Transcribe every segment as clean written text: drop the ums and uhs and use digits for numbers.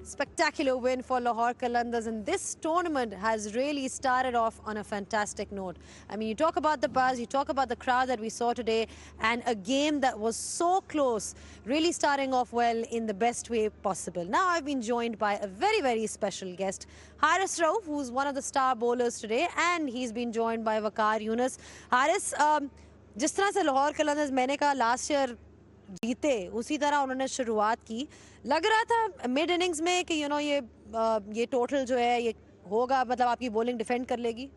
Spectacular win for Lahore Qalandars, and this tournament has really started off on a fantastic note. I mean, you talk about the buzz, you talk about the crowd that we saw today, and a game that was so close, really starting off well in the best way possible. Now I've been joined by a very, very special guest, Haris Rauf, who's one of the star bowlers today, and he's been joined by Waqar Younis. Haris, जिस तरह से लाहौर कलंदर्स मैंने कहा last year जीते, उसी तरह उन्होंने शुरुआत की. लग रहा था मिड इनिंग्स में कि ये टोटल जो है ये होगा, मतलब आपकी बॉलिंग डिफेंड कर लेगी.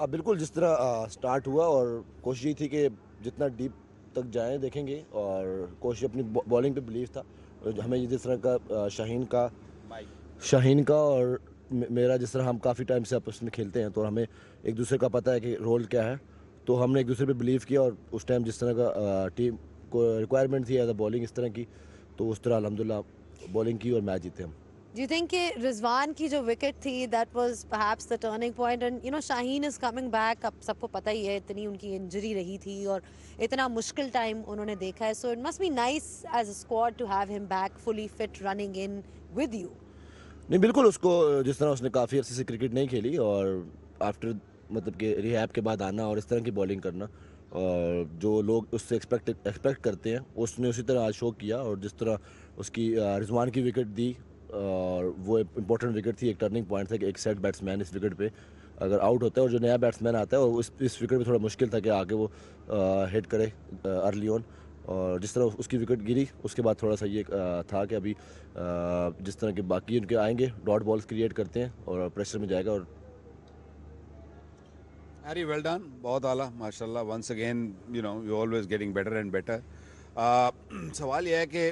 बिल्कुल जिस तरह स्टार्ट हुआ और कोशिश ये थी कि जितना डीप तक जाएं देखेंगे, और कोशिश अपनी बॉलिंग पे बिलीव था. हमें जिस तरह का शाहीन का और मेरा जिस तरह हम काफ़ी टाइम से आपस में खेलते हैं, तो हमें एक दूसरे का पता है कि रोल क्या है, तो हमने एक दूसरे पे बिलीव किया. और उस टाइम जिस तरह का टीम को रिक्वायरमेंट थी एज अ बॉलिंग इस तरह की, तो उस तरह अल्हम्दुलिल्लाह बॉलिंग की और मैच जीते हम. Do you think कि रिजवान की जो विकेट थी that was perhaps the turning point, and Shaheen is coming back. अब सबको पता ही है इतनी उनकी इंजरी रही थी और इतना मुश्किल टाइम उन्होंने देखा है, so it must be nice as a squad to have him back fully fit running in with you. नहीं बिल्कुल, उसको जिस तरह उसने काफ़ी अर्से से क्रिकेट नहीं खेली और आफ्टर मतलब कि रिहैब के बाद आना और इस तरह की बॉलिंग करना, और जो लोग उससे एक्सपेक्ट करते हैं उसने उसी तरह आज शो किया. और जिस तरह उसकी रिजवान की विकेट दी, और वो इम्पोर्टेंट विकेट थी, एक टर्निंग पॉइंट था कि एक सेट बैट्समैन इस विकेट पे अगर आउट होता है और जो नया बैट्समैन आता है, और इस विकेट पे थोड़ा मुश्किल था कि आगे वो हिट करे अर्ली ऑन. और जिस तरह उसकी विकेट गिरी उसके बाद थोड़ा सा ये था कि अभी जिस तरह के बाकी उनके आएंगे डॉट बॉल्स क्रिएट करते हैं और प्रेशर में जाएगा. और Harry, well done. बहुत आला माशाल्लाह. Once again, you're always getting better and better. सवाल यह है कि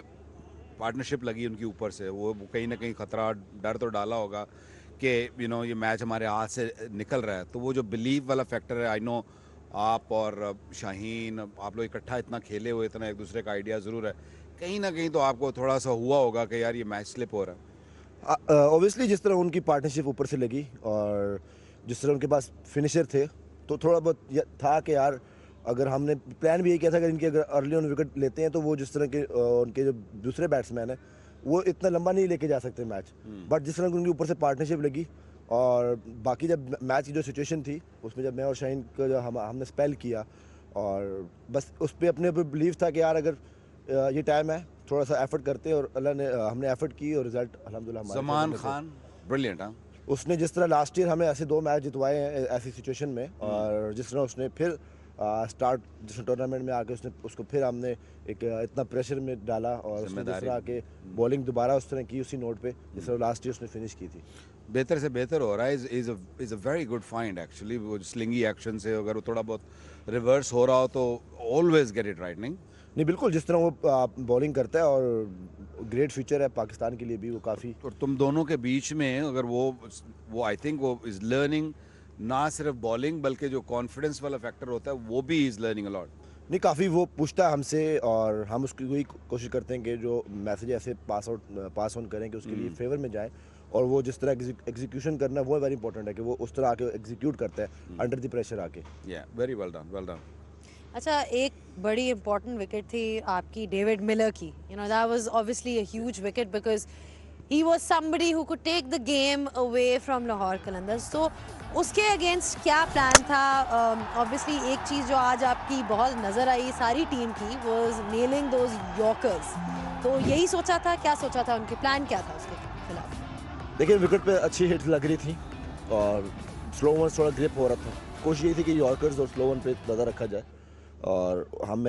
पार्टनरशिप लगी उनकी ऊपर से, वो कहीं ना कहीं खतरा डर तो डाला होगा कि ये मैच हमारे हाथ से निकल रहा है. तो वो जो बिलीव वाला फैक्टर है, आई नो आप और शाहीन आप लोग इकट्ठा इतना खेले हुए, इतना एक दूसरे का आइडिया ज़रूर है, कहीं ना कहीं तो आपको थोड़ा सा हुआ होगा कि यार ये मैच स्लिप हो रहा है. ऑब्वियसली जिस तरह उनकी पार्टनरशिप ऊपर से लगी और जिस तरह उनके पास फिनिशर थे, तो थोड़ा बहुत था कि यार अगर हमने प्लान भी यही किया था कि इनके अगर अर्ली ऑन विकेट लेते हैं तो वो जिस तरह के उनके जो दूसरे बैट्समैन हैं वो इतना लंबा नहीं लेके जा सकते मैच. बट जिस तरह उनके ऊपर से पार्टनरशिप लगी और बाकी जब मैच की जो सिचुएशन थी उसमें जब मैं और शाहीन का जो हमने स्पेल किया, और बस उस पर अपने ऊपर बिलीव था कि यार अगर ये टाइम है थोड़ा सा एफर्ट करते हैं, और अल्लाह ने हमने एफर्ट की और रिजल्ट अल्हम्दुलिल्लाह. जमान खान ब्रिलियंट. हाँ, उसने जिस तरह लास्ट ईयर हमें ऐसे 2 मैच जितवाए हैं ऐसी सिचुएशन में, और जिस तरह उसने फिर स्टार्ट जिस टूर्नामेंट में आके उसको फिर हमने एक इतना प्रेशर में डाला, और उसने जिस तरह आके बॉलिंग दोबारा उस तरह की उसी नोट पे जिस तरह लास्ट ईयर उसने फिनिश की थी. बेहतर से बेहतर हो रहा है. Is a very good find actually. वो स्लिंगी एक्शन से अगर वो थोड़ा बहुत रिवर्स हो रहा हो तो ऑलवेज गेट इट राइट. नहीं बिल्कुल, जिस तरह वो बॉलिंग करता है और ग्रेट फ्यूचर है पाकिस्तान के लिए भी वो काफ़ी. और तुम दोनों के बीच में अगर वो आई थिंक वो इज़ लर्निंग ना सिर्फ बॉलिंग बल्कि जो कॉन्फिडेंस वाला फैक्टर होता है वो भी इज़ लर्निंग अ लॉट. नहीं, काफ़ी वो पूछता है हमसे, और हम उसकी वही कोशिश करते हैं कि जो मैसेज ऐसे पास ऑन करें कि उसके लिए फेवर में जाए. और वो जिस तरह एग्जीक्यूशन करना वो वेरी इंपॉर्टेंट है कि वो उस तरह आके एग्जीक्यूट करता है अंडर द प्रेशर आके. Very well done, well done. अच्छा, एक बड़ी इंपॉर्टेंट विकेट थी आपकी डेविड मिलर की. That was obviously a huge wicket because he was somebody who could take the game away from Lahore Qalandars. तो उसके against क्या प्लान था? ऑब्वियसली एक चीज़ जो आज आपकी बहुत नज़र आई सारी टीम की was nailing those Yorkers. तो यही सोचा था, क्या सोचा था, उनके प्लान क्या था उसके खिलाफ? देखिए, विकेट पे अच्छी हिट लग रही थी और स्लो वन थोड़ा ग्रिप हो रहा था. कोशिश यही थी कि यॉर्कर्स और स्लो वन पे नज़र रखा जाए, और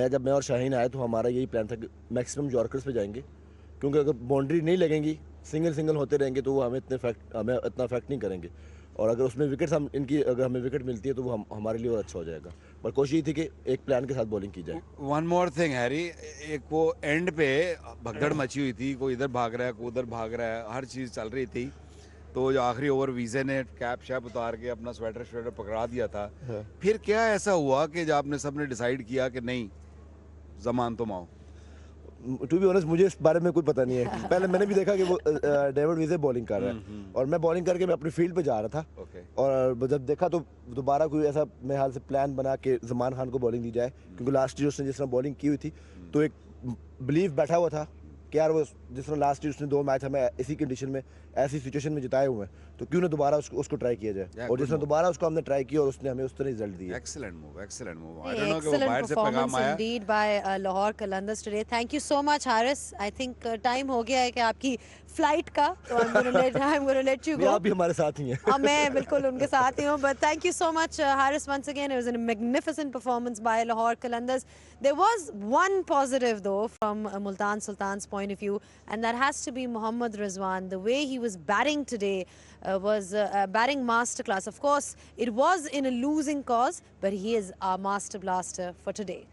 जब मैं और शाहीन आए तो हमारा यही प्लान था कि मैक्सिमम यॉर्कर्स पे जाएंगे, क्योंकि अगर बाउंड्री नहीं लगेंगी सिंगल होते रहेंगे तो वो हमें इतना इफेक्ट नहीं करेंगे. और अगर उसमें विकेट्स अगर हमें विकेट मिलती है तो वो हमारे लिए और अच्छा हो जाएगा. पर कोशिश ये थी कि एक प्लान के साथ बॉलिंग की जाए. वन मोर थिंग हैरी, एक वो एंड पे भगदड़ मची हुई थी, कोई इधर भाग रहा है कोई उधर भाग रहा है, हर चीज़ चल रही थी. तो जो आखिरी ओवर वीज़े ने कैप शैप उतार के अपना स्वेटर पकड़ा दिया था. फिर क्या ऐसा हुआ कि जब आपने सबने डिसाइड किया कि नहीं जमान तुम आओ? टू बी ऑनेस्ट मुझे इस बारे में कोई पता नहीं है. पहले मैंने भी देखा कि वो डेविड वीज़े बॉलिंग कर रहा है, और मैं बॉलिंग करके मैं अपनी फील्ड पे जा रहा था. और जब देखा तो दोबारा कोई ऐसा मेरे हाल से प्लान बना के जमान खान को बॉलिंग दी जाए, क्योंकि लास्ट ईयर उसने जिस तरह बॉलिंग की हुई थी तो एक बिलीव बैठा हुआ था कि यार वो जिस तरह लास्ट ईयर उसने 2 मैच हमें इसी कंडीशन में ऐसी सिचुएशन में जिताए हुए हैं, तो क्यों ना दोबारा उसको ट्राई किया जाए। Yeah, और good जिस तरह move. दोबारा उसको हमने ट्राई किया और उसने हमें उस तरह रिजल्ट दिए। Excellent move, excellent move. I don't know कि वो Excellent बाहर से पैगाम performance आया। indeed by Lahore Qalandars today. Thank you so much, Haris. I think time हो गया है कि आपकी flight का, तो I'm going to let you नहीं, go. आप भी हमारे साथ ही हैं। मैं बिल्कुल उनके साथ ही हूँ, but thank you so much, Haris, once again. It was a magnificent performance by Lahore Qalandars. There was one positive though from Multan Sultan's point of view, and that has to be Mohammad Rizwan. The way he was batting today was a batting masterclass. Of course, it was in a losing cause, but he is our master blaster for today.